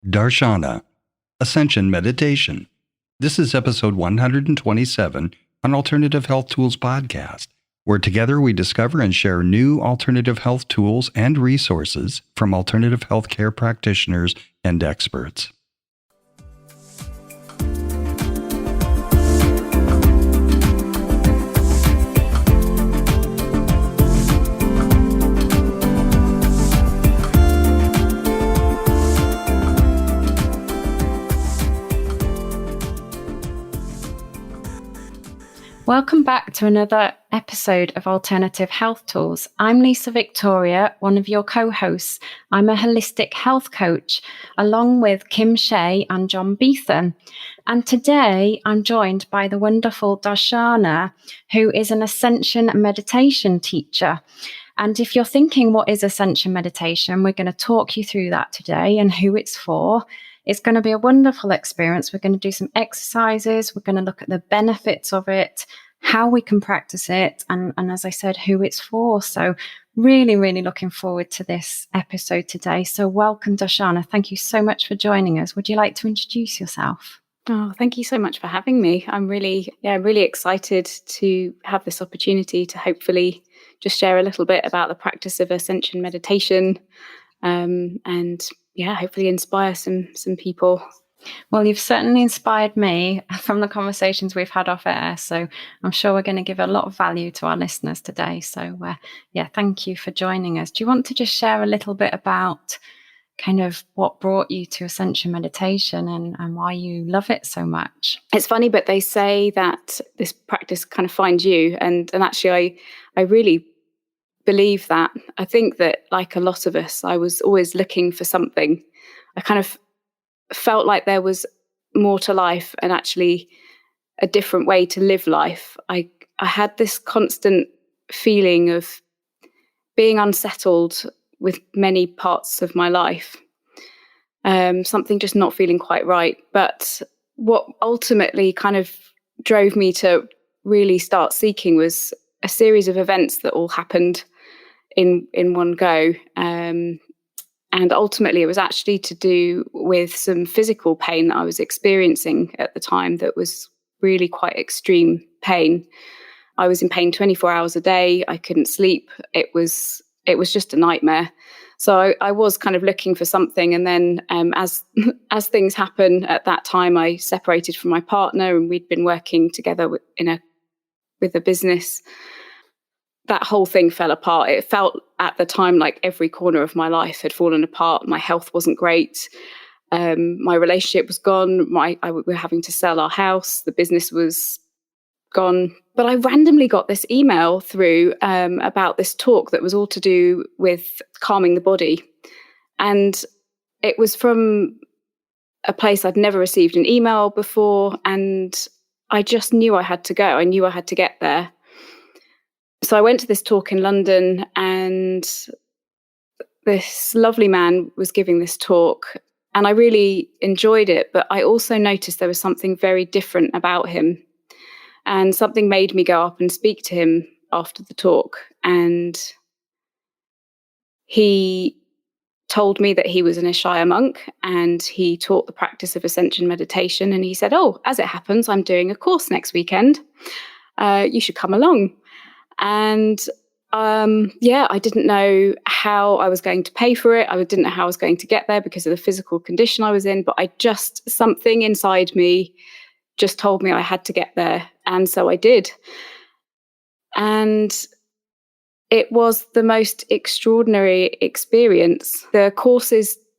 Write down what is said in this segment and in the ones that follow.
Darshana, Ascension Meditation. This is episode 127 on Alternative Health Tools Podcast, where together we discover and share new alternative health tools and resources from alternative healthcare practitioners and experts. Welcome back to another episode of Alternative Health Tools. I'm Lisa Victoria, one of your co-hosts. I'm a holistic health coach, along with Kim Shea and John Biethan. And today I'm joined by the wonderful Darshana, who is an Ascension Meditation teacher. And if you're thinking, what is Ascension Meditation? We're going to talk you through that today and who it's for. It's going to be a wonderful experience. We're going to do some exercises. We're going to look at the benefits of it, how we can practice it, and as I said, who it's for. So really, really looking forward to this episode today. So welcome, Darshana. Thank you so much for joining us. Would you like to introduce yourself? Oh, thank you so much for having me. I'm really excited to have this opportunity to hopefully just share a little bit about the practice of Ascension Meditation, and hopefully inspire some people. Well, you've certainly inspired me from the conversations we've had off air. So I'm sure we're going to give a lot of value to our listeners today. So thank you for joining us. Do you want to just share a little bit about kind of what brought you to Ascension Meditation and why you love it so much? It's funny, but they say that this practice kind of finds you. And actually, I really believe that. I think that, like a lot of us, I was always looking for something. I kind of felt like there was more to life and actually a different way to live life. I had this constant feeling of being unsettled with many parts of my life, something just not feeling quite right. But what ultimately kind of drove me to really start seeking was a series of events that all happened in one go. And ultimately, it was actually to do with some physical pain that I was experiencing at the time that was really quite extreme pain. I was in pain 24 hours a day. I couldn't sleep. It was just a nightmare. So I was kind of looking for something. And then as things happen at that time, I separated from my partner, and we'd been working together with a business. That whole thing fell apart. It felt at the time like every corner of my life had fallen apart. My health wasn't great. My relationship was gone. We were having to sell our house. The business was gone. But I randomly got this email through about this talk that was all to do with calming the body. And it was from a place I'd never received an email before. And I just knew I had to go. I knew I had to get there. So I went to this talk in London, and this lovely man was giving this talk, and I really enjoyed it. But I also noticed there was something very different about him, and something made me go up and speak to him after the talk. And he told me that he was an Shea monk, and he taught the practice of Ascension Meditation. And he said, "Oh, as it happens, I'm doing a course next weekend. You should come along." And I didn't know how I was going to pay for it. I didn't know how I was going to get there because of the physical condition I was in. But something inside me just told me I had to get there. And so I did. And it was the most extraordinary experience. The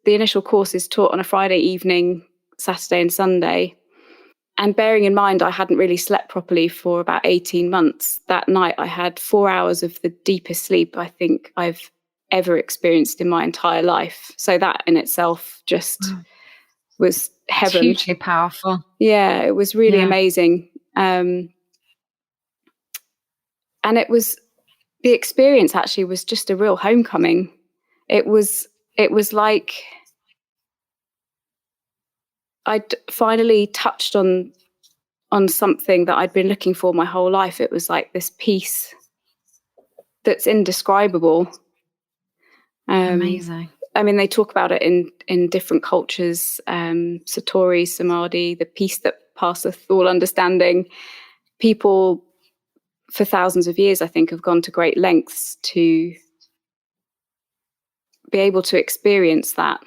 initial course is taught on a Friday evening, Saturday and Sunday. And bearing in mind, I hadn't really slept properly for about 18 months. That night, I had 4 hours of the deepest sleep I think I've ever experienced in my entire life. So that in itself just was heaven. It's hugely powerful. Yeah, it was really amazing. And the experience actually was just a real homecoming. It was like I'd finally touched on something that I'd been looking for my whole life. It was like this peace that's indescribable. Amazing. I mean, they talk about it in different cultures, Satori, Samadhi, the peace that passeth all understanding. People for thousands of years, I think, have gone to great lengths to be able to experience that.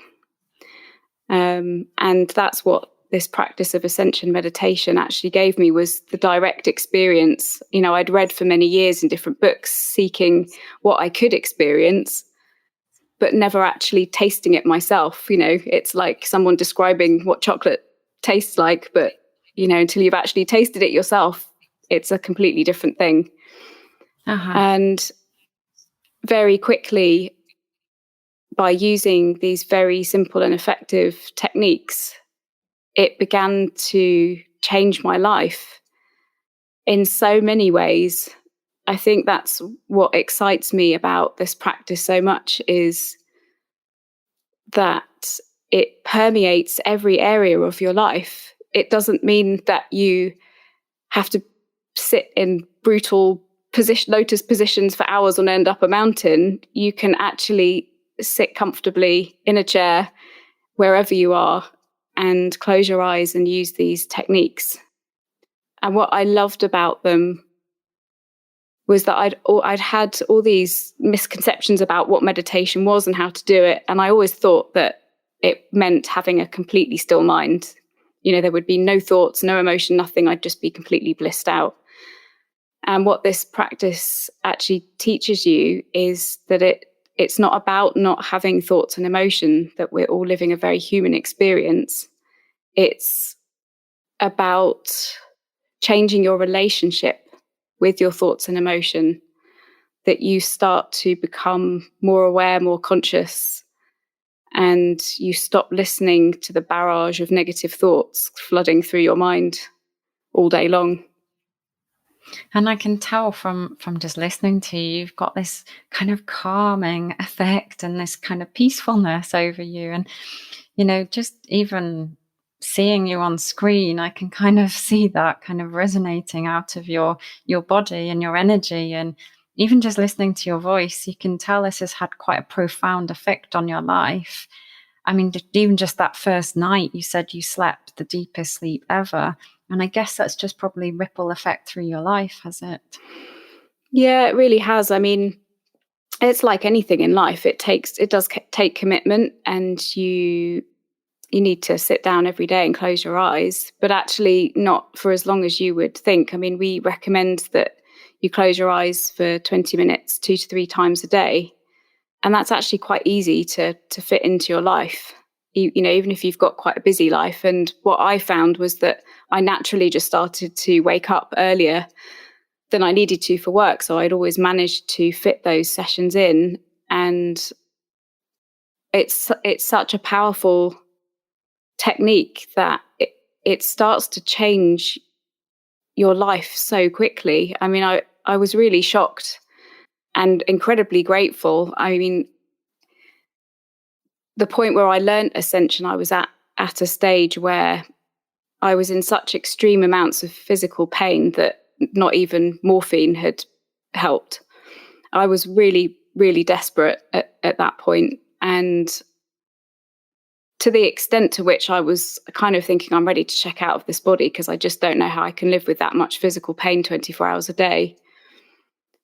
And that's what this practice of Ascension meditation actually gave me, was the direct experience. You know, I'd read for many years in different books seeking what I could experience, but never actually tasting it myself. You know, it's like someone describing what chocolate tastes like, but, you know, until you've actually tasted it yourself, it's a completely different thing. And very quickly, by using these very simple and effective techniques, it began to change my life in so many ways. I think that's what excites me about this practice so much, is that it permeates every area of your life. It doesn't mean that you have to sit in brutal lotus positions for hours on end up a mountain. You can actually sit comfortably in a chair wherever you are and close your eyes and use these techniques. And what I loved about them was that I'd had all these misconceptions about what meditation was and how to do it. And I always thought that it meant having a completely still mind. You know, there would be no thoughts, no emotion, nothing. I'd just be completely blissed out. And what this practice actually teaches you is that it's not about not having thoughts and emotion, that we're all living a very human experience. It's about changing your relationship with your thoughts and emotion, that you start to become more aware, more conscious, and you stop listening to the barrage of negative thoughts flooding through your mind all day long. And I can tell from just listening to you, you've got this kind of calming effect and this kind of peacefulness over you. And, you know, just even seeing you on screen, I can kind of see that kind of resonating out of your body and your energy. And even just listening to your voice, you can tell this has had quite a profound effect on your life. I mean, even just that first night, you said you slept the deepest sleep ever. And I guess that's just probably ripple effect through your life, has it? Yeah, it really has. I mean, it's like anything in life. It does take commitment, and you need to sit down every day and close your eyes, but actually not for as long as you would think. I mean, we recommend that you close your eyes for 20 minutes, 2 to 3 times a day. And that's actually quite easy to fit into your life, you know, even if you've got quite a busy life. And what I found was that I naturally just started to wake up earlier than I needed to for work. So I'd always managed to fit those sessions in. And it's such a powerful technique that it starts to change your life so quickly. I mean, I was really shocked and incredibly grateful. I mean, the point where I learned Ascension, I was at a stage where I was in such extreme amounts of physical pain that not even morphine had helped. I was really, really desperate at that point. And to the extent to which I was kind of thinking, I'm ready to check out of this body because I just don't know how I can live with that much physical pain 24 hours a day.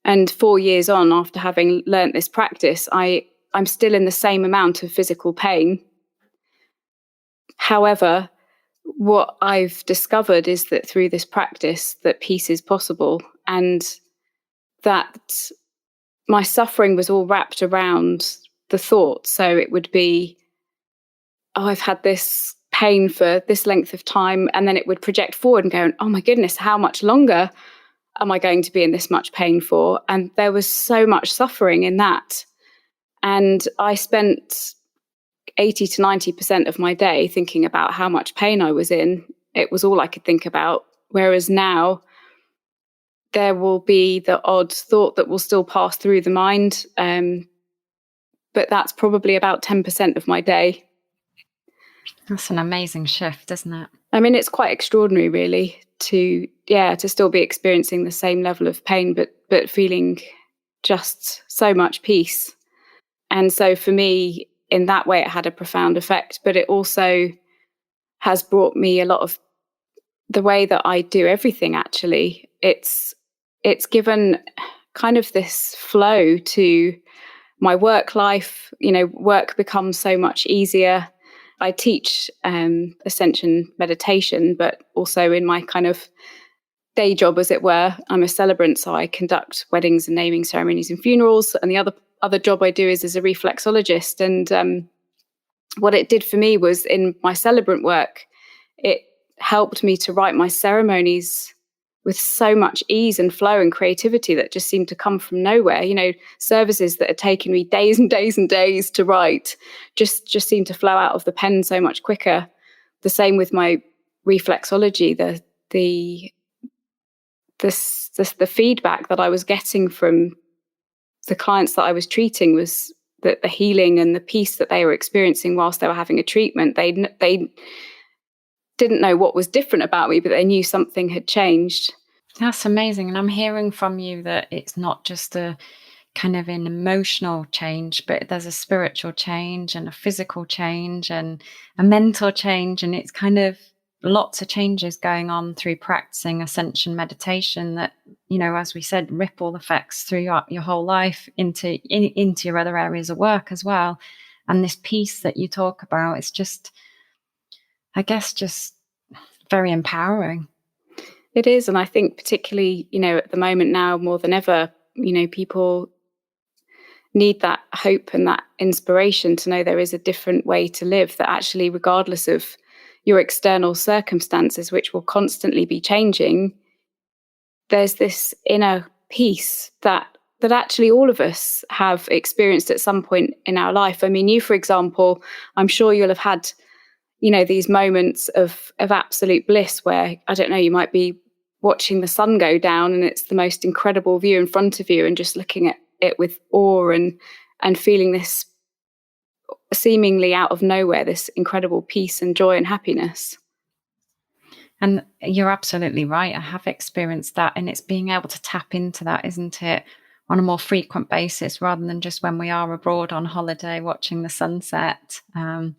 And 4 years on, after having learnt this practice, I'm still in the same amount of physical pain. However, what I've discovered is that through this practice, that peace is possible, and that my suffering was all wrapped around the thought. So it would be, oh, I've had this pain for this length of time, and then it would project forward and go, oh my goodness, how much longer am I going to be in this much pain for? And there was so much suffering in that. And I spent 80 to 90% of my day thinking about how much pain I was in. It was all I could think about. Whereas now, there will be the odd thought that will still pass through the mind. But that's probably about 10% of my day. That's an amazing shift, isn't it? I mean, it's quite extraordinary, really, to still be experiencing the same level of pain, but feeling just so much peace. And so for me, in that way, it had a profound effect. But it also has brought me a lot of the way that I do everything, actually. It's given kind of this flow to my work life. Work becomes so much easier. I teach Ascension Meditation, but also in my kind of day job, as it were, I'm a celebrant, so I conduct weddings and naming ceremonies and funerals. And the other job I do is as a reflexologist. And what it did for me was, in my celebrant work, it helped me to write my ceremonies with so much ease and flow and creativity that just seemed to come from nowhere. Services that had taken me days and days and days to write just seemed to flow out of the pen so much quicker. The same with my reflexology. The feedback that I was getting from the clients that I was treating was that the healing and the peace that they were experiencing whilst they were having a treatment, they didn't know what was different about me, but they knew something had changed. That's amazing. And I'm hearing from you that it's not just a kind of an emotional change, but there's a spiritual change and a physical change and a mental change. And it's kind of lots of changes going on through practicing Ascension meditation that, as we said, ripple effects through your whole life into your other areas of work as well. And this peace that you talk about, it's just, I guess, just very empowering. It is. And I think particularly, at the moment now more than ever, people need that hope and that inspiration to know there is a different way to live, that actually, regardless of your external circumstances, which will constantly be changing, there's this inner peace that actually all of us have experienced at some point in our life. I mean, you, for example, I'm sure you'll have had, these moments of absolute bliss where, I don't know, you might be watching the sun go down and it's the most incredible view in front of you, and just looking at it with awe and feeling this seemingly out of nowhere, this incredible peace and joy and happiness. And you're absolutely right. I have experienced that. And it's being able to tap into that, isn't it, on a more frequent basis, rather than just when we are abroad on holiday watching the sunset. In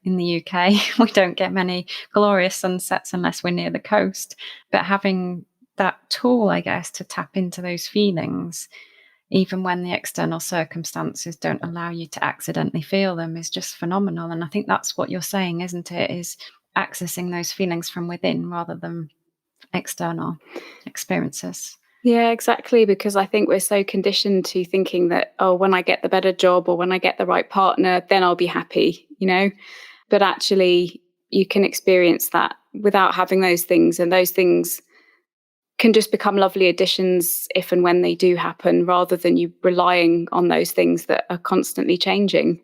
the UK, we don't get many glorious sunsets unless we're near the coast. But having that tool, I guess, to tap into those feelings, even when the external circumstances don't allow you to accidentally feel them, is just phenomenal. And I think that's what you're saying, isn't it, is accessing those feelings from within rather than external experiences. Yeah, exactly. Because I think we're so conditioned to thinking that, when I get the better job or when I get the right partner, then I'll be happy, But actually, you can experience that without having those things. And those things can just become lovely additions if and when they do happen, rather than you relying on those things that are constantly changing.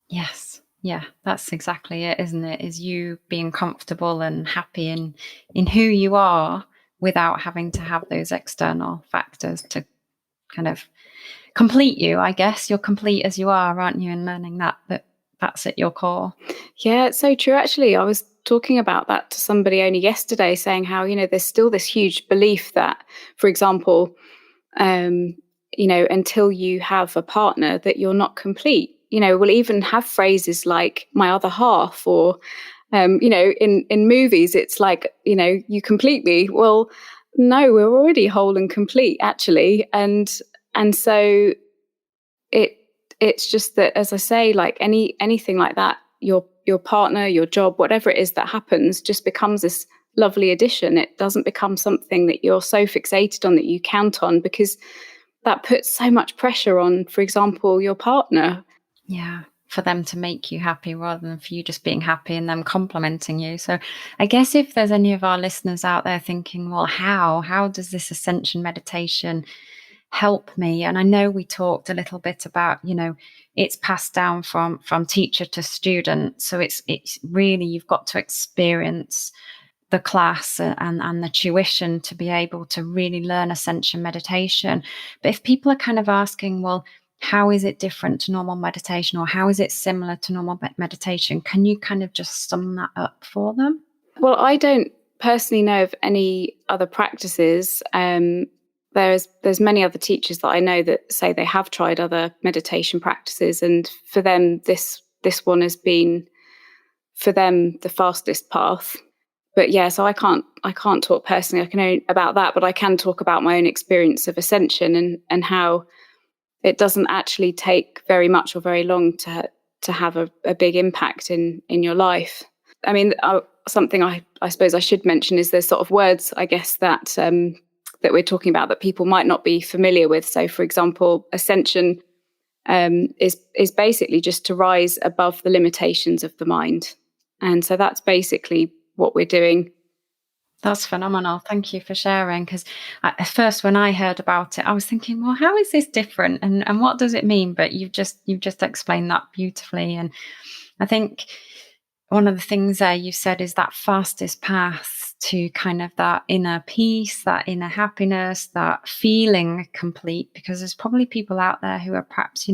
Yes. Yeah, that's exactly it, isn't it? Is you being comfortable and happy in who you are without having to have those external factors to kind of complete you, I guess. You're complete as you are, aren't you? And learning that's at your core. Yeah, it's so true. Actually, I was talking about that to somebody only yesterday, saying how, there's still this huge belief that, for example, until you have a partner, that you're not complete. We'll even have phrases like my other half, or, in movies, it's like, you complete me. Well, no, we're already whole and complete, actually. And so it's just that, as I say, like anything like that, your partner, your job, whatever it is that happens, just becomes this lovely addition. It doesn't become something that you're so fixated on that you count on, because that puts so much pressure on, for example, your partner. Yeah, for them to make you happy rather than for you just being happy and them complimenting you. So I guess if there's any of our listeners out there thinking, well, how does this Ascension meditation help me? And I know we talked a little bit about, it's passed down from teacher to student. So it's really, you've got to experience the class and the tuition to be able to really learn Ascension meditation. But if people are kind of asking, well, how is it different to normal meditation, or how is it similar to normal meditation? Can you kind of just sum that up for them? Well, I don't personally know of any other practices that there's many other teachers that I know that say they have tried other meditation practices, and for them this one has been, for them, the fastest path. But yeah, so I can't talk personally. I can only about that, but I can talk about my own experience of Ascension and how it doesn't actually take very much or very long to have a big impact in your life. I mean, something I suppose I should mention is there's sort of words, I guess, that we're talking about that people might not be familiar with. So, for example, Ascension is basically just to rise above the limitations of the mind. And so that's basically what we're doing. That's phenomenal. Thank you for sharing. Because at first, when I heard about it, I was thinking, well, how is this different, and what does it mean? But you've just explained that beautifully. And I think one of the things there you said is that fastest path to kind of that inner peace, that inner happiness, that feeling complete. Because there's probably people out there who are perhaps,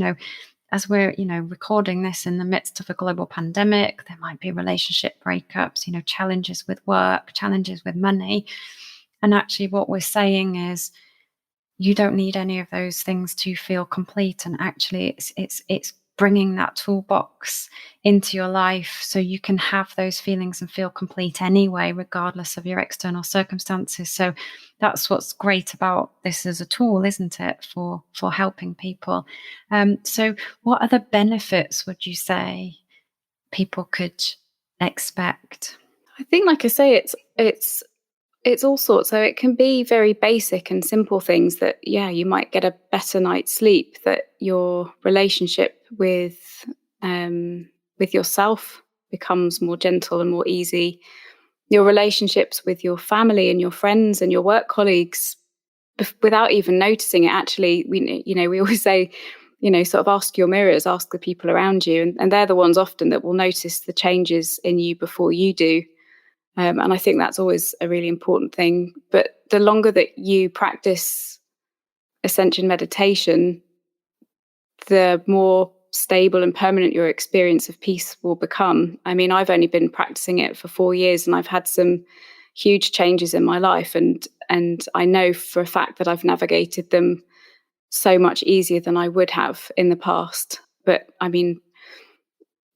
as we're, recording this in the midst of a global pandemic, there might be relationship breakups, challenges with work, challenges with money. And actually what we're saying is you don't need any of those things to feel complete. And actually it's bringing that toolbox into your life so you can have those feelings and feel complete anyway, regardless of your external circumstances. So that's what's great about this as a tool, isn't it, for helping people. So what other benefits would you say people could expect? I think, like I say, it's all sorts. So it can be very basic and simple things that, you might get a better night's sleep, that your relationship with yourself becomes more gentle and more easy. Your relationships with your family and your friends and your work colleagues, without even noticing it, actually, we always say, sort of ask your mirrors, ask the people around you. And they're the ones often that will notice the changes in you before you do. And I think that's always a really important thing. But the longer that you practice Ascension meditation, the more stable and permanent your experience of peace will become. I mean, I've only been practicing it for 4 years and I've had some huge changes in my life. And I know for a fact that I've navigated them so much easier than I would have in the past. But I mean,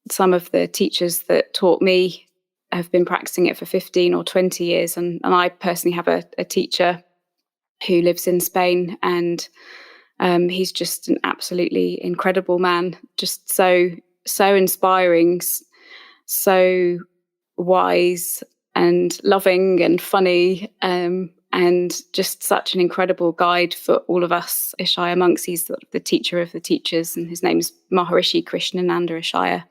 some of the teachers that taught me have been practicing it for 15 or 20 years. And I personally have a teacher who lives in Spain, and he's just an absolutely incredible man, just so inspiring, so wise and loving and funny, and just such an incredible guide for all of us Ishaya monks. He's the teacher of the teachers, and his name's Maharishi Krishnananda Ishaya.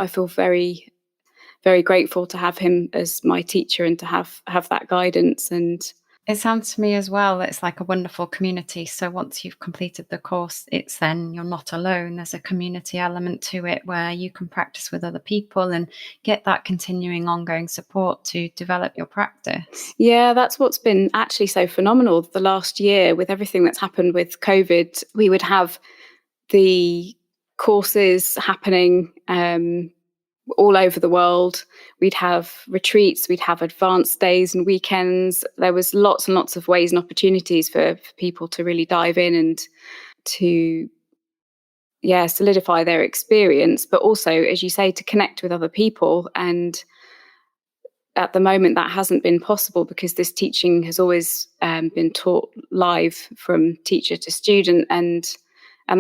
I feel very, very grateful to have him as my teacher and to have that guidance. And it sounds to me as well, it's like a wonderful community. So once you've completed the course, it's then you're not alone. There's a community element to it where you can practice with other people and get that continuing ongoing support to develop your practice. Yeah, that's what's been actually so phenomenal the last year with everything that's happened with COVID. We would have the courses happening all over the world. We'd have retreats, we'd have advanced days and weekends. There was lots and lots of ways and opportunities for people to really dive in and to solidify their experience, but also, as you say, to connect with other people. And at the moment that hasn't been possible because this teaching has always been taught live from teacher to student, and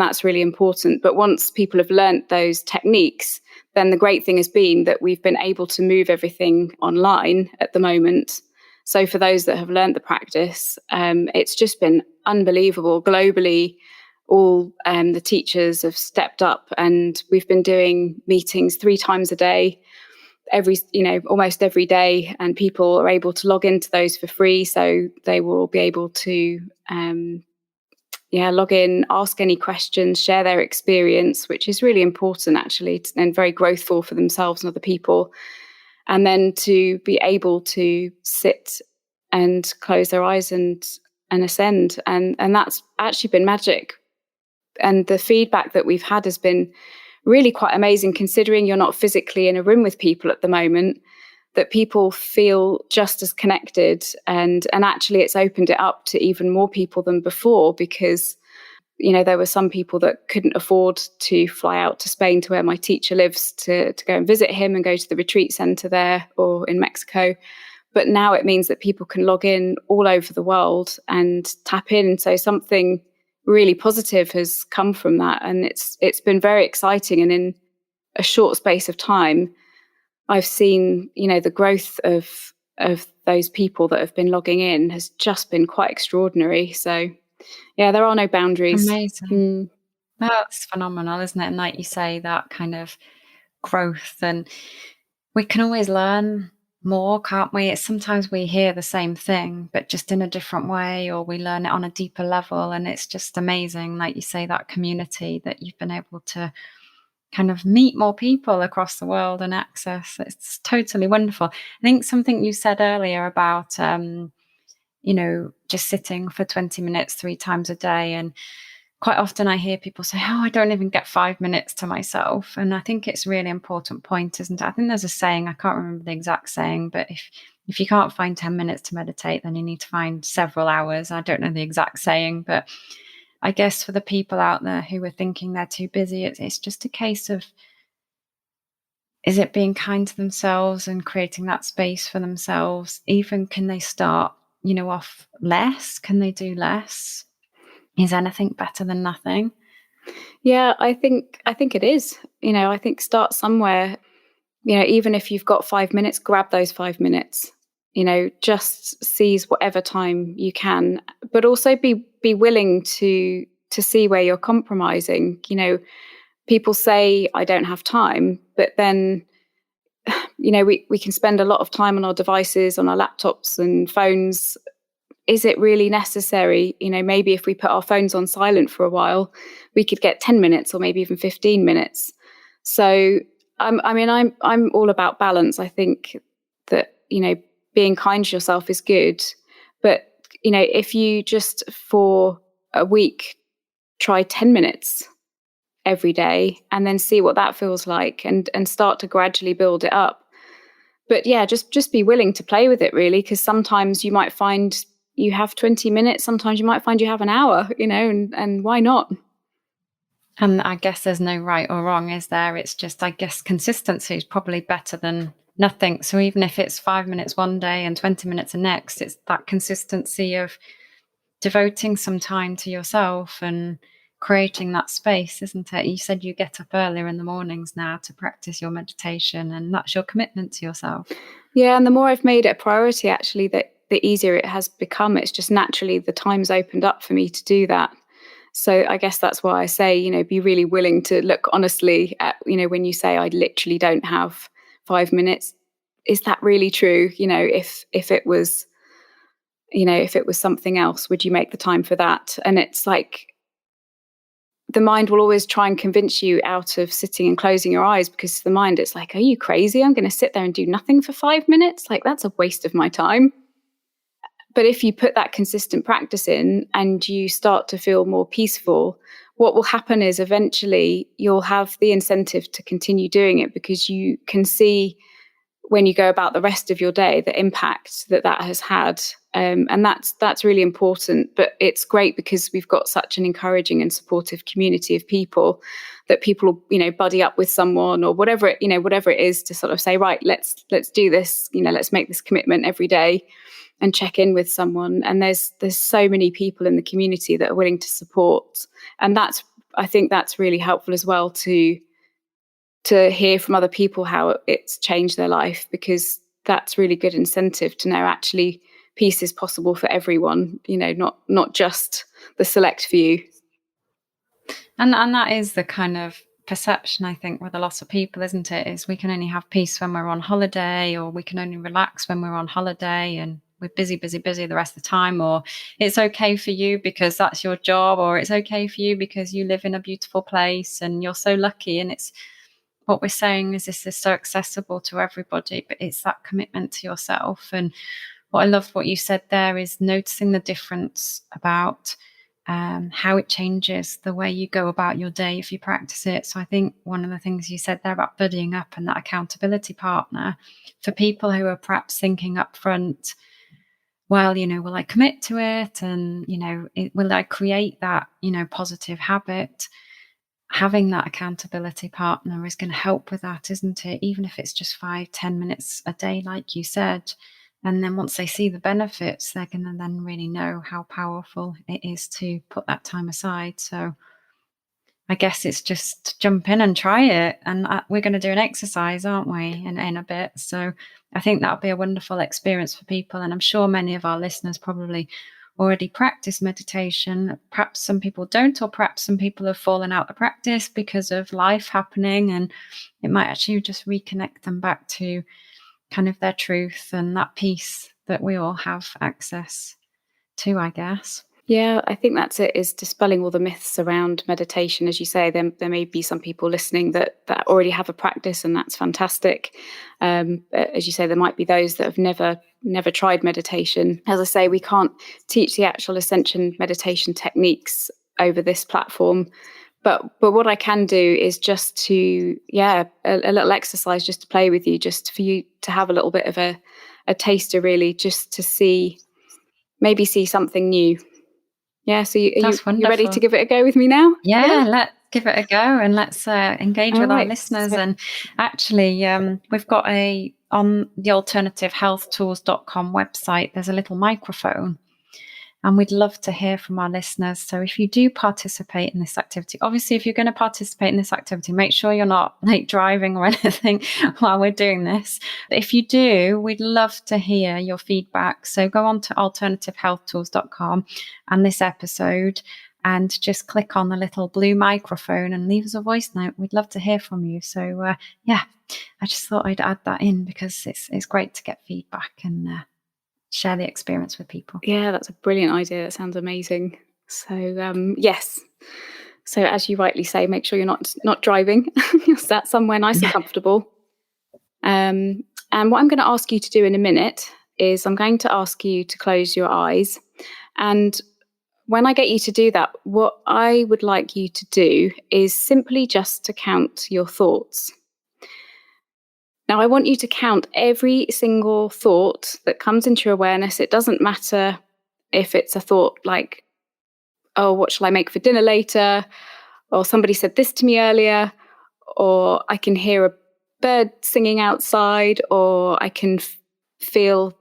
that's really important. But once people have learnt those techniques, then the great thing has been that we've been able to move everything online at the moment. So for those that have learnt the practice, it's just been unbelievable. Globally, all the teachers have stepped up, and we've been doing meetings 3 times a day, almost every day, and people are able to log into those for free. So they will be able to log in, ask any questions, share their experience, which is really important actually, and very growthful for themselves and other people. And then to be able to sit and close their eyes and ascend. And that's actually been magic. And the feedback that we've had has been really quite amazing, considering you're not physically in a room with people at the moment. that people feel just as connected, and actually it's opened it up to even more people than before, because there were some people that couldn't afford to fly out to Spain, to where my teacher lives, to go and visit him and go to the retreat center there or in Mexico. But now it means that people can log in all over the world and tap in. So something really positive has come from that. And it's been very exciting. And in a short space of time, I've seen, the growth of those people that have been logging in has just been quite extraordinary. So yeah, there are no boundaries. Amazing. That's phenomenal, isn't it? And like you say, that kind of growth, and we can always learn more, can't we? It's sometimes we hear the same thing, but just in a different way, or we learn it on a deeper level. And it's just amazing, like you say, that community that you've been able to kind of meet more people across the world and access. It's totally wonderful. I think something you said earlier about just sitting for 20 minutes 3 times a day. And quite often I hear people say, oh, I don't even get 5 minutes to myself. And I think it's a really important point, isn't it? I think there's a saying, I can't remember the exact saying, but if you can't find 10 minutes to meditate, then you need to find several hours. I don't know the exact saying, but I guess for the people out there who are thinking they're too busy, it's just a case of, is it being kind to themselves and creating that space for themselves? Even can they start, off less? Can they do less? Is anything better than nothing? Yeah, I think it is. I think start somewhere. Even if you've got 5 minutes, grab those 5 minutes. Just seize whatever time you can, but also be willing to see where you're compromising. People say, I don't have time, but then we can spend a lot of time on our devices, on our laptops and phones. Is it really necessary? Maybe if we put our phones on silent for a while, we could get 10 minutes or maybe even 15 minutes. So I'm all about balance. I think that, being kind to yourself is good. But, if you just for a week try 10 minutes every day and then see what that feels like, and start to gradually build it up. But yeah, just be willing to play with it, really, because sometimes you might find you have 20 minutes, sometimes you might find you have an hour, and why not? And I guess there's no right or wrong, is there? It's just, I guess, consistency is probably better than nothing. So even if it's 5 minutes one day and 20 minutes the next, it's that consistency of devoting some time to yourself and creating that space, isn't it? You said you get up earlier in the mornings now to practice your meditation, and that's your commitment to yourself. Yeah, and the more I've made it a priority, actually, the easier it has become. It's just naturally the time's opened up for me to do that. So I guess that's why I say, be really willing to look honestly at, when you say I literally don't have 5 minutes, is that really true? If it was, if it was something else, would you make the time for that? And it's like, the mind will always try and convince you out of sitting and closing your eyes, because the mind, it's like, are you crazy? I'm going to sit there and do nothing for 5 minutes? Like, that's a waste of my time. But if you put that consistent practice in and you start to feel more peaceful, what will happen is eventually you'll have the incentive to continue doing it, because you can see when you go about the rest of your day the impact that has had. And that's really important. But it's great because we've got such an encouraging and supportive community of people that people, buddy up with someone or whatever it is, to sort of say, right, let's do this, let's make this commitment every day and check in with someone. And there's so many people in the community that are willing to support. And I think that's really helpful as well, to hear from other people how it's changed their life, because that's really good incentive to know actually peace is possible for everyone, not just the select few. And that is the kind of perception, I think, with a lot of people, isn't it? Is we can only have peace when we're on holiday, or we can only relax when we're on holiday, and we're busy the rest of the time, or it's okay for you because that's your job, or it's okay for you because you live in a beautiful place and you're so lucky. And it's what we're saying is this is so accessible to everybody, but it's that commitment to yourself. And what I loved what you said there is noticing the difference about how it changes the way you go about your day if you practice it. So I think one of the things you said there about buddying up and that accountability partner, for people who are perhaps thinking up front, well, will I commit to it? And, will I create that, positive habit? Having that accountability partner is going to help with that, isn't it? Even if it's just 5-10 minutes a day, like you said. And then once they see the benefits, they're going to then really know how powerful it is to put that time aside. So I guess it's just jump in and try it. And we're going to do an exercise, aren't we, in a bit. So I think that'll be a wonderful experience for people. And I'm sure many of our listeners probably already practice meditation. Perhaps some people don't, or perhaps some people have fallen out of practice because of life happening. And it might actually just reconnect them back to kind of their truth and that peace that we all have access to, I guess. Yeah, I think that's it, is dispelling all the myths around meditation. As you say, there may be some people listening that already have a practice, and that's fantastic. As you say, there might be those that have never tried meditation. As I say, we can't teach the actual Ascension meditation techniques over this platform. But what I can do is just to, a little exercise just to play with you, just for you to have a little bit of a taster, really, just to maybe see something new. Yeah, so you ready to give it a go with me now? Yeah, let's give it a go, and let's engage with our listeners. And actually, we've got on the alternativehealthtools.com website, there's a little microphone. And we'd love to hear from our listeners. So if you do participate in this activity, obviously, if you're going to participate in this activity, make sure you're not driving or anything while we're doing this. But if you do, we'd love to hear your feedback. So go on to alternativehealthtools.com and this episode, and just click on the little blue microphone and leave us a voice note. We'd love to hear from you. So I just thought I'd add that in because it's great to get feedback and share the experience with people. Yeah, that's a brilliant idea. That sounds amazing. So yes. So as you rightly say, make sure you're not driving. You're sat somewhere nice and comfortable. And what I'm going to ask you to do in a minute is I'm going to ask you to close your eyes. And when I get you to do that, what I would like you to do is simply just to count your thoughts. Now, I want you to count every single thought that comes into your awareness. It doesn't matter if it's a thought like, oh, what shall I make for dinner later? Or somebody said this to me earlier, or I can hear a bird singing outside, or I can feel,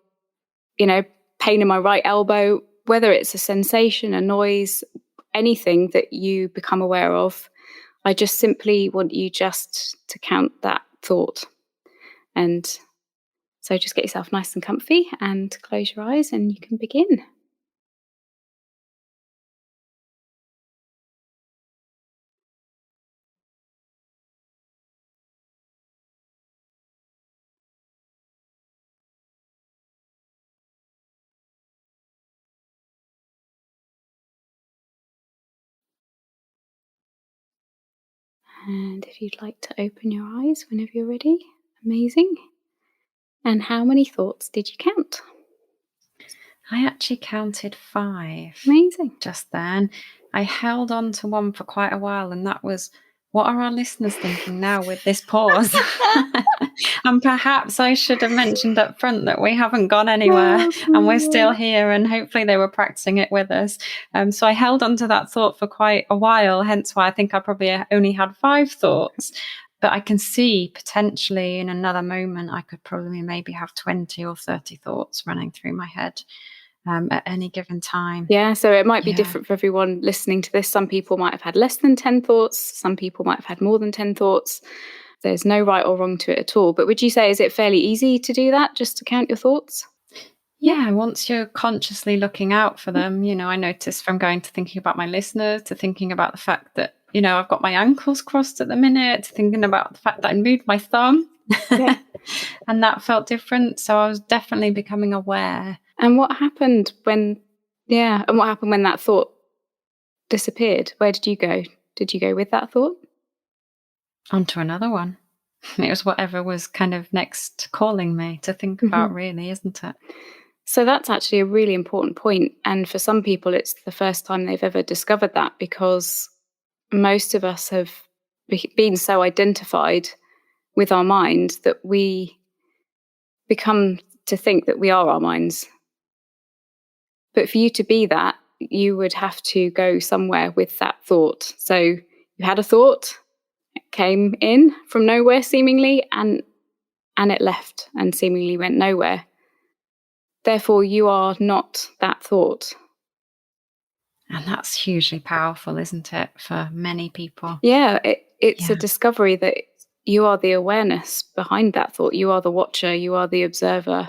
pain in my right elbow. Whether it's a sensation, a noise, anything that you become aware of, I just simply want you just to count that thought. And so just get yourself nice and comfy and close your eyes and you can begin. And if you'd like to open your eyes whenever you're ready, amazing. And how many thoughts did you count? I actually counted 5. Amazing. Just then. I held on to one for quite a while, and that was, what are our listeners thinking now with this pause? And perhaps I should have mentioned up front that we haven't gone anywhere and we're still here, and hopefully they were practicing it with us. So I held on to that thought for quite a while, hence why I think I probably only had 5 thoughts. But I can see potentially in another moment, I could probably maybe have 20 or 30 thoughts running through my head at any given time. Yeah, so it might be different for everyone listening to this. Some people might have had less than 10 thoughts. Some people might have had more than 10 thoughts. There's no right or wrong to it at all. But would you say, is it fairly easy to do that, just to count your thoughts? Yeah, once you're consciously looking out for them, I noticed from going to thinking about my listeners to thinking about the fact that, I've got my ankles crossed at the minute, to thinking about the fact that I moved my thumb. Yeah. And that felt different. So I was definitely becoming aware. And what happened when that thought disappeared? Where did you go? Did you go with that thought? Onto another one. It was whatever was kind of next calling me to think about, really, isn't it? So that's actually a really important point. And for some people, it's the first time they've ever discovered that, because most of us have been so identified with our mind that we become to think that we are our minds. But for you to be that, you would have to go somewhere with that thought. So you had a thought, it came in from nowhere seemingly, and it left and seemingly went nowhere. Therefore, you are not that thought. And that's hugely powerful, isn't it, for many people? Yeah, it's a discovery that you are the awareness behind that thought. You are the watcher, you are the observer.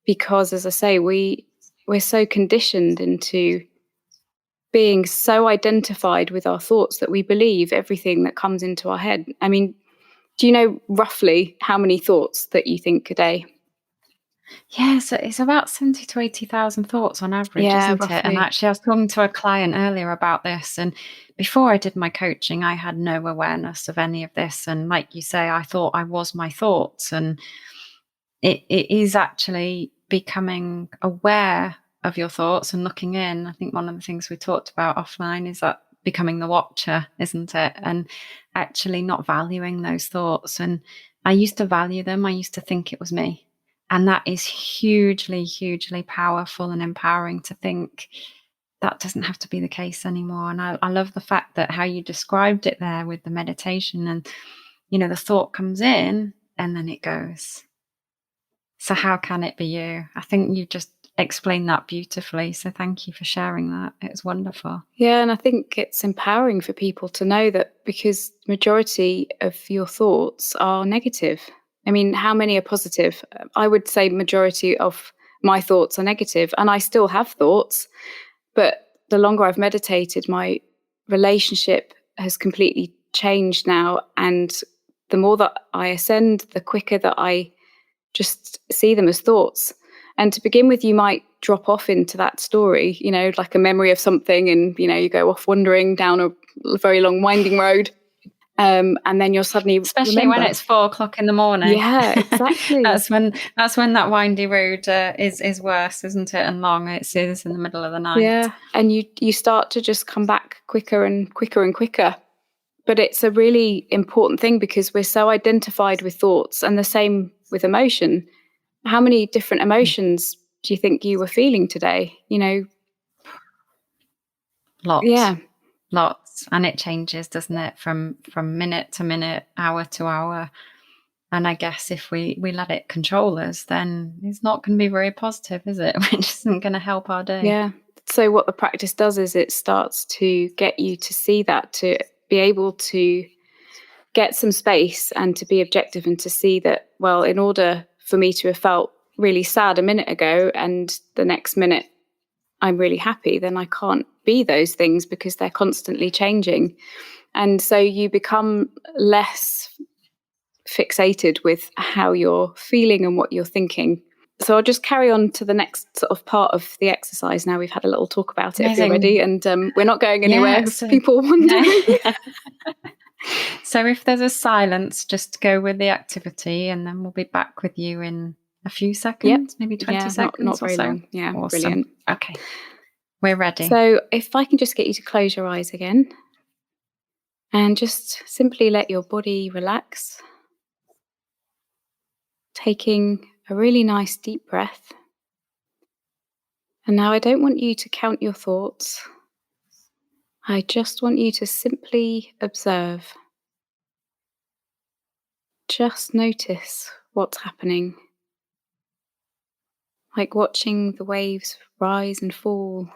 Because, as I say, we're so conditioned into being so identified with our thoughts that we believe everything that comes into our head. I mean, do you know roughly how many thoughts that you think a day? Yeah, so it's about 70 to 80,000 thoughts on average, isn't it? And roughly. actually, I was talking to a client earlier about this. And before I did my coaching, I had no awareness of any of this. And like you say, I thought I was my thoughts. And it is actually becoming aware of your thoughts and looking in. I think one of the things we talked about offline is that becoming the watcher, isn't it? And actually not valuing those thoughts. And I used to value them. I used to think it was me. And that is hugely, hugely powerful and empowering to think that doesn't have to be the case anymore. And I love the fact that how you described it there with the meditation, and, the thought comes in and then it goes. So how can it be you? I think you just explained that beautifully. So thank you for sharing that. It's wonderful. Yeah, and I think it's empowering for people to know that, because majority of your thoughts are negative. I mean, how many are positive? I would say majority of my thoughts are negative, and I still have thoughts, but the longer I've meditated, my relationship has completely changed now. And the more that I ascend, the quicker that I just see them as thoughts. And to begin with, you might drop off into that story, like a memory of something, and, you go off wandering down a very long winding road. And then you'll suddenly especially remember. when it's 4:00 in the morning. Yeah, exactly. that's when that windy road is worse, isn't it? And long. It is in the middle of the night. Yeah, and you start to just come back quicker and quicker and quicker. But it's a really important thing, because we're so identified with thoughts, and the same with emotion. How many different emotions do you think you were feeling today? Lots. Yeah. Lots. And it changes, doesn't it, from minute to minute, hour to hour. And I guess if we let it control us, then it's not going to be very positive, is it? Which isn't going to help our day. Yeah. So what the practice does is it starts to get you to see that, to be able to get some space and to be objective, and to see that, well, in order for me to have felt really sad a minute ago and the next minute I'm really happy, then I can't be those things, because they're constantly changing. And so you become less fixated with how you're feeling and what you're thinking. So I'll just carry on to the next sort of part of the exercise now. We've had a little talk about it, if you're ready, and we're not going anywhere. Yeah, So people wondering. So if there's a silence, just go with the activity, and then we'll be back with you in a few seconds, maybe 20 seconds not very or so. long. Yeah, awesome. Brilliant. Okay, we're ready. So if I can just get you to close your eyes again, and just simply let your body relax, taking a really nice deep breath. And now I don't want you to count your thoughts. I just want you to simply observe. Just notice what's happening. Like watching the waves rise and fall.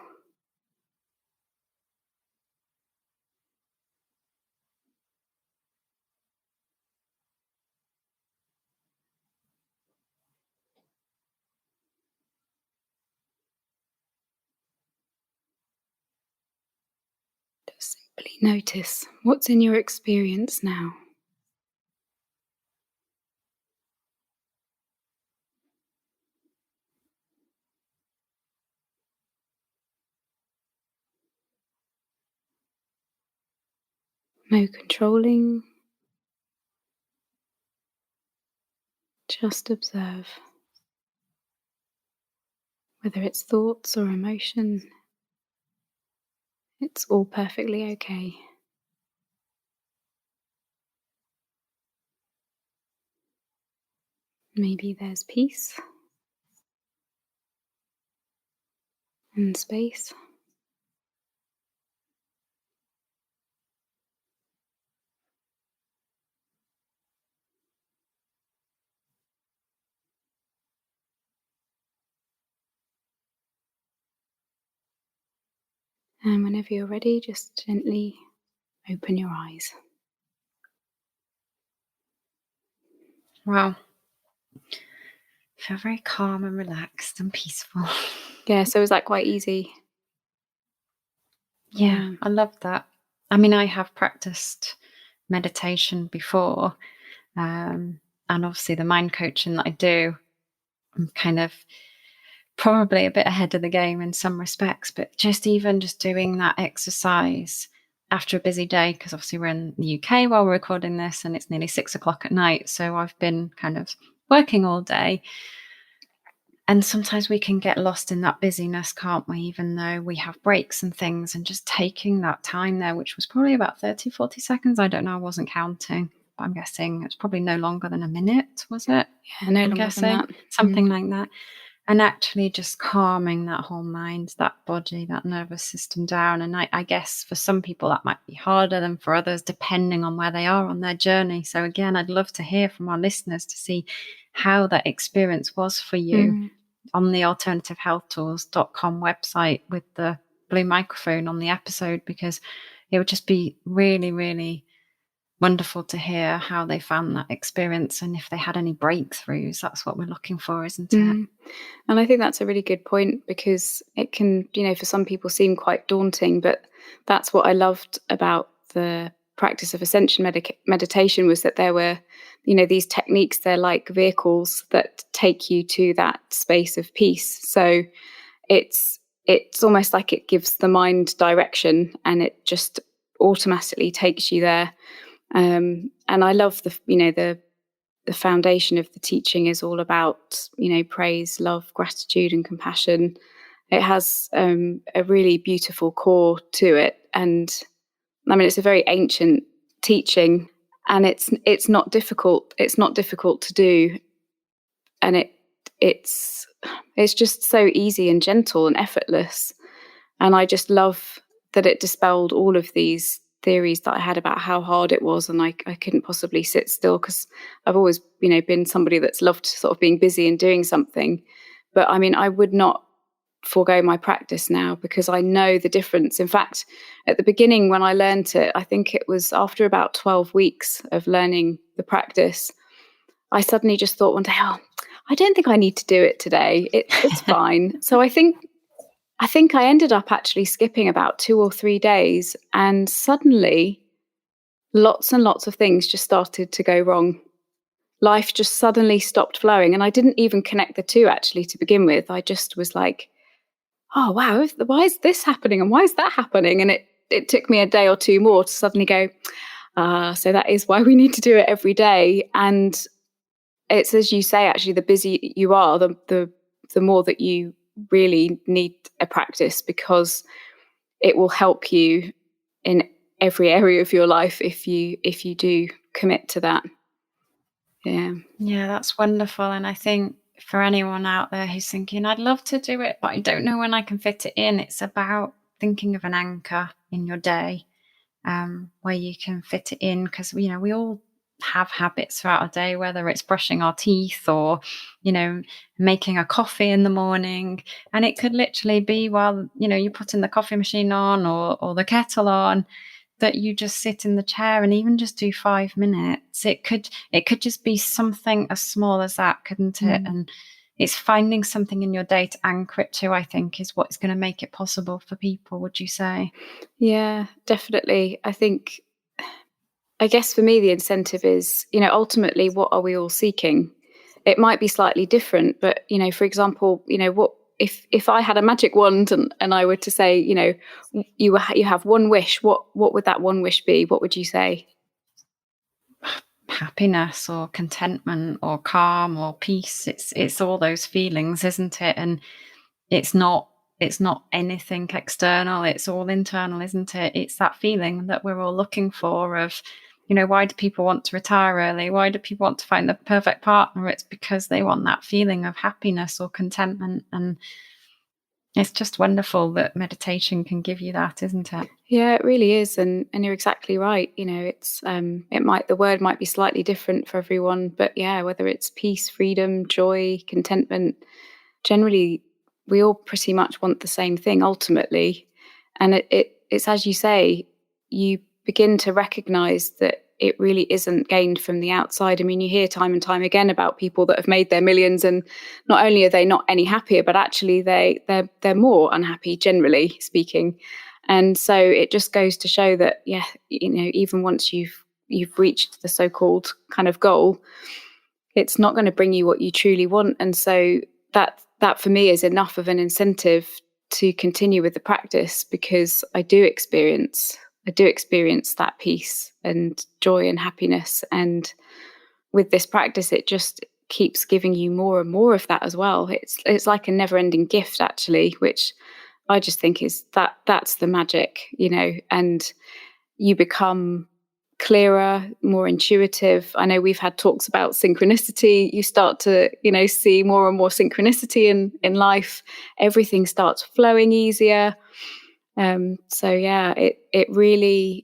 Just simply notice what's in your experience now. No controlling. Just observe. whether it's thoughts or emotion. It's all perfectly okay. Maybe there's peace and space. And whenever you're ready, just gently open your eyes. Wow. Feel very calm and relaxed and peaceful. Yeah, so is that quite easy? Yeah, I love that. I mean, I have practiced meditation before, and obviously the mind coaching that I do, I'm kind of probably a bit ahead of the game in some respects, but just doing that exercise after a busy day, because obviously we're in the UK while we're recording this and it's nearly 6 o'clock at night. So I've been kind of working all day. And sometimes we can get lost in that busyness, can't we? Even though we have breaks and things, and just taking that time there, which was probably about 30, 40 seconds. I don't know. I wasn't counting, but I'm guessing it's probably no longer than a minute, was it? Yeah, no I'm longer guessing than that. something like that. And actually just calming that whole mind, that body, that nervous system down. And I guess for some people that might be harder than for others, depending on where they are on their journey. So again, I'd love to hear from our listeners to see how that experience was for you on the alternativehealthtools.com website with the blue microphone on the episode, because it would just be really, really wonderful to hear how they found that experience and if they had any breakthroughs. That's what we're looking for, isn't it? And I think that's a really good point, because it can, for some people seem quite daunting, but that's what I loved about the practice of Ascension meditation, was that there were, these techniques, they're like vehicles that take you to that space of peace. So it's almost like it gives the mind direction and it just automatically takes you there. And I love the foundation of the teaching is all about, praise, love, gratitude, and compassion. It has a really beautiful core to it. And I mean, it's a very ancient teaching, and it's not difficult. It's not difficult to do. And it's just so easy and gentle and effortless. And I just love that it dispelled all of these theories that I had about how hard it was, and I couldn't possibly sit still, because I've always been somebody that's loved sort of being busy and doing something. But I mean, I would not forego my practice now, because I know the difference. In fact, at the beginning when I learned it, I think it was after about 12 weeks of learning the practice, I suddenly just thought one day, I don't think I need to do it today. It's fine. So I think I ended up actually skipping about 2 or 3 days, and suddenly lots and lots of things just started to go wrong. Life just suddenly stopped flowing, and I didn't even connect the two actually to begin with. I just was like, oh, wow, why is this happening and why is that happening? And it took me a day or two more to suddenly go, so that is why we need to do it every day. And it's, as you say, actually, the busier you are, the more that you really need a practice, because it will help you in every area of your life if you do commit to that. Yeah, that's wonderful. And I think for anyone out there who's thinking, I'd love to do it, but I don't know when I can fit it in, it's about thinking of an anchor in your day where you can fit it in, because we all have habits throughout our day, whether it's brushing our teeth or making a coffee in the morning, and it could literally be while you're putting the coffee machine on or the kettle on, that you just sit in the chair and even just do 5 minutes. It could just be something as small as that, couldn't it? And it's finding something in your day to anchor it to, I think, is what's going to make it possible for people, would you say? Yeah, definitely. I guess for me, the incentive is, ultimately, what are we all seeking? It might be slightly different, but, for example, what if I had a magic wand and I were to say, you have one wish, what would that one wish be? What would you say? Happiness or contentment or calm or peace. It's all those feelings, isn't it? And it's not anything external, it's all internal, isn't it? It's that feeling that we're all looking for of, why do people want to retire early? Why do people want to find the perfect partner? It's because they want that feeling of happiness or contentment. And it's just wonderful that meditation can give you that, isn't it? Yeah, it really is, and you're exactly right. It's the word might be slightly different for everyone, but yeah, whether it's peace, freedom, joy, contentment, generally we all pretty much want the same thing ultimately. And it's as you say, you begin to recognize that it really isn't gained from the outside. I mean, you hear time and time again about people that have made their millions, and not only are they not any happier, but actually they're more unhappy, generally speaking. And so it just goes to show that, yeah, even once you've reached the so-called kind of goal, it's not going to bring you what you truly want. And so that for me is enough of an incentive to continue with the practice, because I do experience that peace and joy and happiness. And with this practice, it just keeps giving you more and more of that as well. It's like a never-ending gift, actually, which I just think is that's the magic, and you become clearer, more intuitive. I know we've had talks about synchronicity. You start to, see more and more synchronicity in life. Everything starts flowing easier. So yeah, it really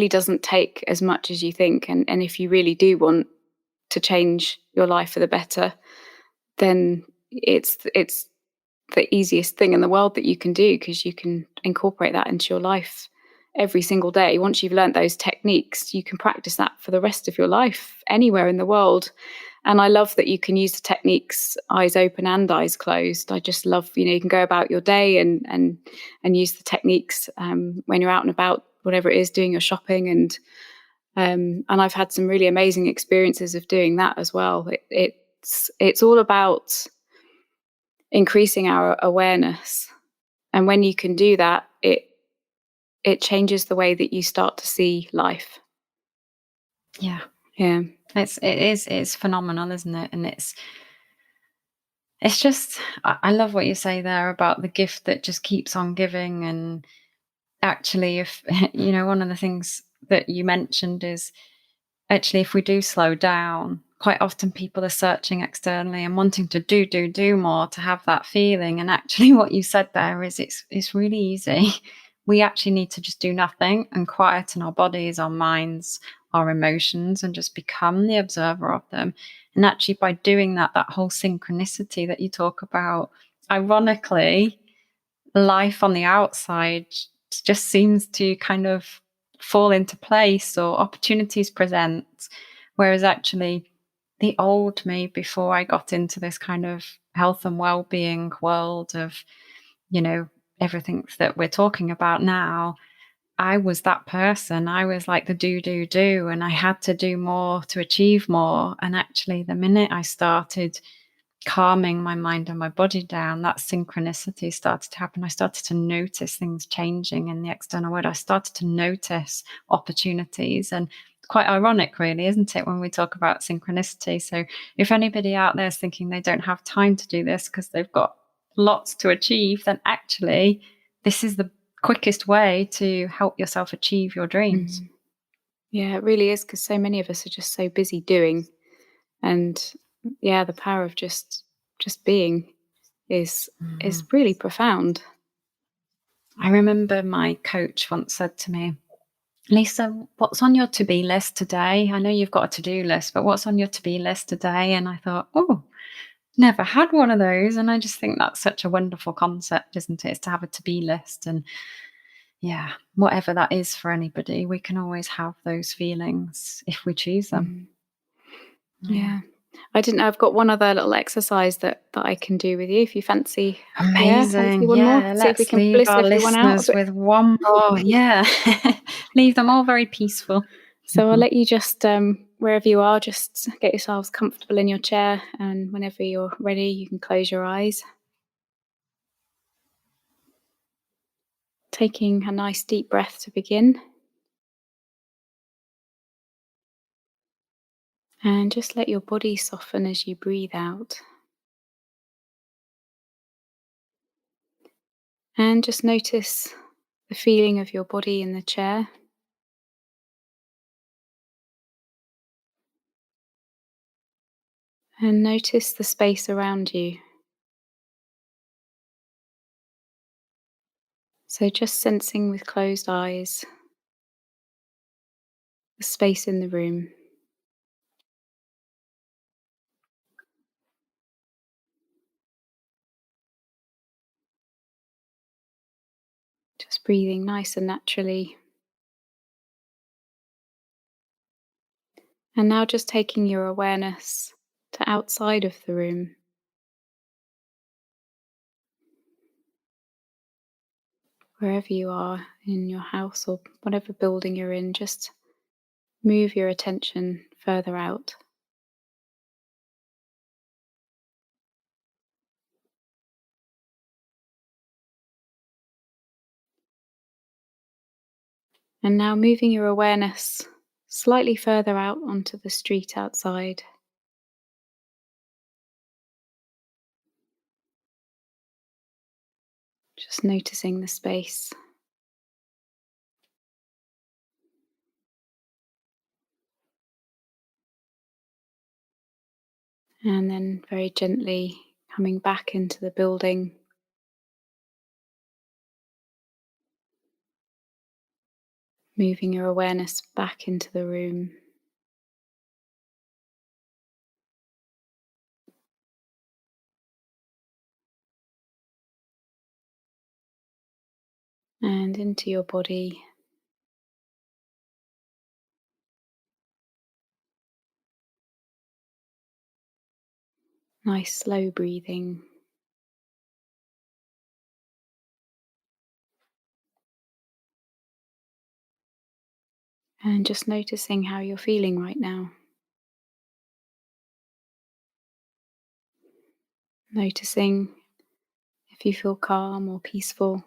doesn't take as much as you think. And if you really do want to change your life for the better, then it's the easiest thing in the world that you can do, because you can incorporate that into your life every single day. Once you've learned those techniques, you can practice that for the rest of your life anywhere in the world. And I love that you can use the techniques eyes open and eyes closed. I just love, you can go about your day and use the techniques when you're out and about, whatever it is, doing your shopping. And I've had some really amazing experiences of doing that as well. It's all about increasing our awareness. And when you can do that, it changes the way that you start to see life. Yeah. Yeah. It's phenomenal, isn't it? And it's just, I love what you say there about the gift that just keeps on giving. And actually, if, one of the things that you mentioned is actually, if we do slow down, quite often people are searching externally and wanting to do more to have that feeling. And actually what you said there is it's really easy. We actually need to just do nothing and quieten our bodies, our minds, our emotions, and just become the observer of them. And actually by doing that whole synchronicity that you talk about, ironically, life on the outside just seems to kind of fall into place, or opportunities present. Whereas actually the old me, before I got into this kind of health and well-being world of, everything that we're talking about now, I was that person. I was like the do, and I had to do more to achieve more. And actually the minute I started calming my mind and my body down, that synchronicity started to happen. I started to notice things changing in the external world. I started to notice opportunities. And it's quite ironic, really, isn't it, when we talk about synchronicity? So if anybody out there is thinking they don't have time to do this because they've got lots to achieve, then actually this is the quickest way to help yourself achieve your dreams. Yeah, it really is, because so many of us are just so busy doing. And yeah, the power of just being is really profound. I remember my coach once said to me, Lisa, what's on your to-be list today? I know you've got a to-do list, but what's on your to-be list today? And I thought, never had one of those. And I just think that's such a wonderful concept, isn't it? It's to have a to-be list. And yeah, whatever that is for anybody, we can always have those feelings if we choose them. Yeah. I didn't know. I've got one other little exercise that I can do with you if you fancy. Amazing. One more. See if we Let's can leave bliss our everyone out listeners with one more. Yeah. Leave them all very peaceful. So I'll let you just, wherever you are, just get yourselves comfortable in your chair. And whenever you're ready, you can close your eyes. Taking a nice deep breath to begin. And just let your body soften as you breathe out. And just notice the feeling of your body in the chair. And notice the space around you. So just sensing with closed eyes the space in the room. Just breathing nice and naturally. And now just taking your awareness to outside of the room. Wherever you are in your house or whatever building you're in, just move your attention further out. And now moving your awareness slightly further out onto the street outside. Just noticing the space. And then very gently coming back into the building. Moving your awareness back into the room. And into your body. Nice slow breathing. And just noticing how you're feeling right now. Noticing if you feel calm or peaceful.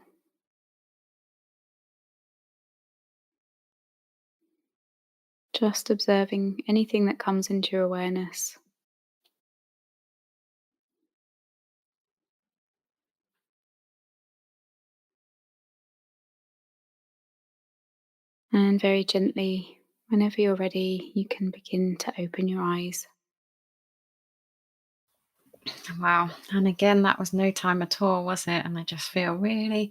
Just observing anything that comes into your awareness. And very gently, whenever you're ready, you can begin to open your eyes. Wow. And again, that was no time at all, was it? And I just feel really,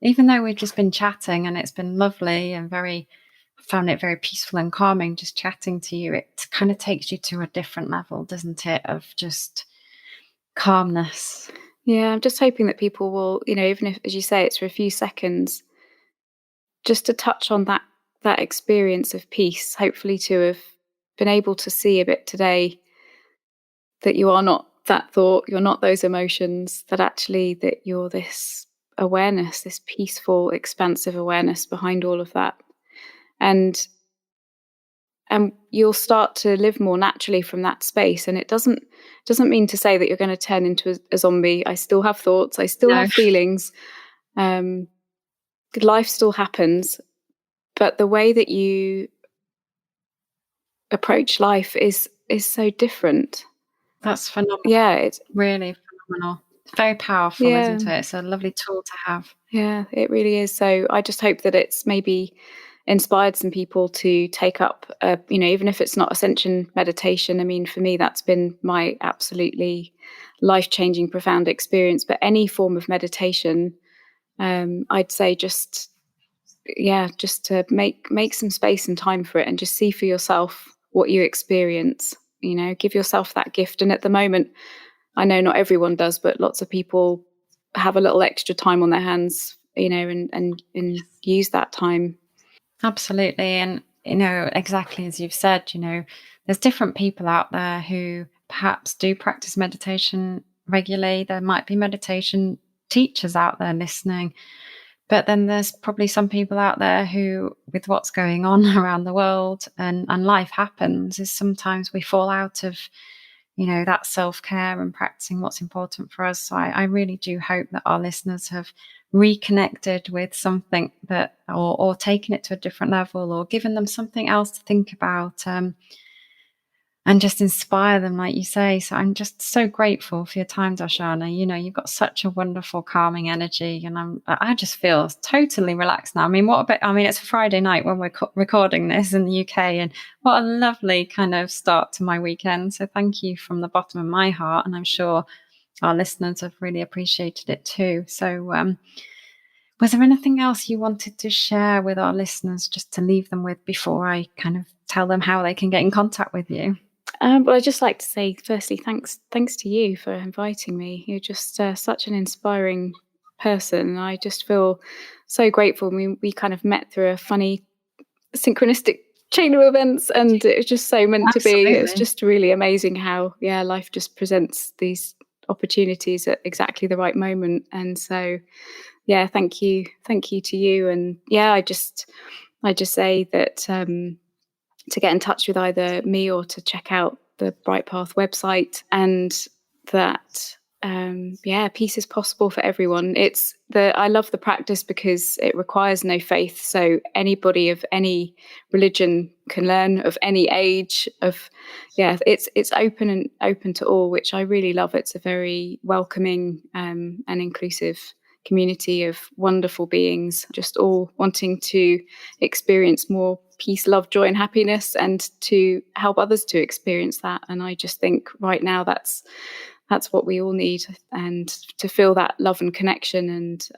even though we've just been chatting and it's been lovely and I found it very peaceful and calming just chatting to you, it kind of takes you to a different level, doesn't it? Of just calmness. Yeah, I'm just hoping that people will, even if, as you say, it's for a few seconds, just to touch on that experience of peace, hopefully to have been able to see a bit today that you are not that thought, you're not those emotions, that actually that you're this awareness, this peaceful, expansive awareness behind all of that. And you'll start to live more naturally from that space. And it doesn't mean to say that you're going to turn into a zombie. I still have thoughts, I still have feelings. Life still happens, but the way that you approach life is so different. That's phenomenal. Yeah, it's really phenomenal. It's very powerful, isn't it? It's a lovely tool to have. Yeah, it really is. So I just hope that it's maybe inspired some people to take up, even if it's not Ascension meditation. I mean, for me, that's been my absolutely life-changing, profound experience. But any form of meditation, I'd say just to make some space and time for it and just see for yourself what you experience. Give yourself that gift. And at the moment, I know not everyone does, but lots of people have a little extra time on their hands, and use that time. Absolutely. And, exactly as you've said, there's different people out there who perhaps do practice meditation regularly. There might be meditation teachers out there listening. But then there's probably some people out there who, with what's going on around the world and life happens, is sometimes we fall out of, that self-care and practicing what's important for us. So I really do hope that our listeners have reconnected with something that, or taken it to a different level, or given them something else to think about. And and just inspire them, like you say. So I'm just so grateful for your time, Darshana. You know, you've got such a wonderful, calming energy, and I just feel totally relaxed now. I mean, it's a Friday night when we're recording this in the UK, and what a lovely kind of start to my weekend. So thank you from the bottom of my heart, and I'm sure our listeners have really appreciated it too. So was there anything else you wanted to share with our listeners, just to leave them with before I kind of tell them how they can get in contact with you? Well, I'd just like to say, firstly, thanks to you for inviting me. You're just such an inspiring person. I just feel so grateful. I mean, we kind of met through a funny synchronistic chain of events, and it was just so meant Absolutely. to be. It's just really amazing how, life just presents these opportunities at exactly the right moment. And so, thank you to you. And I just say that to get in touch with either me or to check out the Bright Path website, and that peace is possible for everyone. I love the practice because it requires no faith, so anybody of any religion can learn, of any age, it's open to all, which I really love. It's a very welcoming and inclusive community of wonderful beings, just all wanting to experience more peace, love, joy, and happiness, and to help others to experience that. And I just think right now that's what we all need, and to feel that love and connection.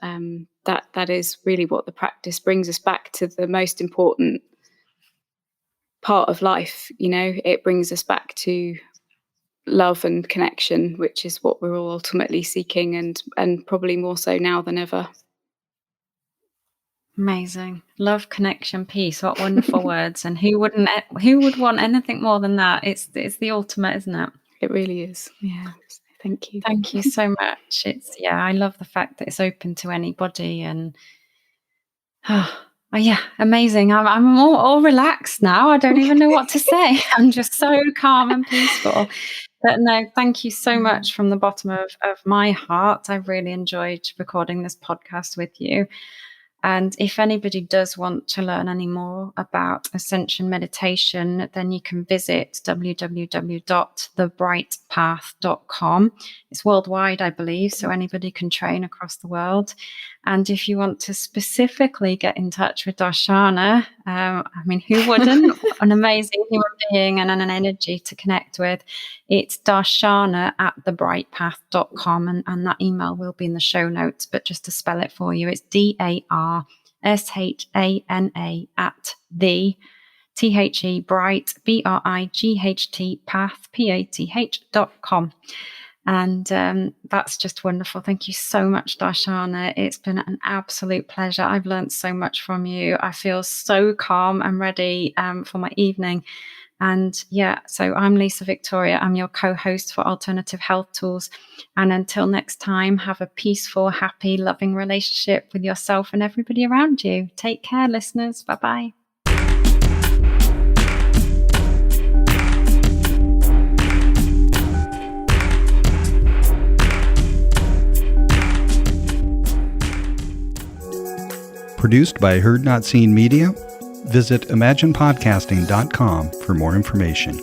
And that is really what the practice brings us back to, the most important part of life. You know, it brings us back to love and connection, which is what we're all ultimately seeking, and probably more so now than ever. Amazing. Love, connection, peace. What wonderful words. And who would want anything more than that? It's the ultimate, isn't it? It really is. Yeah. Thank you. Thank you so much. I love the fact that it's open to anybody, and amazing. I'm all relaxed now. I don't even know what to say. I'm just so calm and peaceful. But no, thank you so much from the bottom of my heart. I've really enjoyed recording this podcast with you. And if anybody does want to learn any more about Ascension Meditation, then you can visit www.thebrightpath.com. It's worldwide, I believe, so anybody can train across the world. And if you want to specifically get in touch with Darshana, who wouldn't? An amazing human being and an energy to connect with. It's darshana@thebrightpath.com, and that email will be in the show notes. But just to spell it for you, it's DARSHANA @the THE Bright BRIGHT path PATH.com. And that's just wonderful. Thank you so much, Darshana. It's been an absolute pleasure. I've learned so much from you. I feel so calm and ready for my evening. And so I'm Lisa Victoria. I'm your co-host for Alternative Health Tools. And until next time, have a peaceful, happy, loving relationship with yourself and everybody around you. Take care, listeners. Bye-bye. Produced by Heard Not Seen Media. Visit imaginepodcasting.com for more information.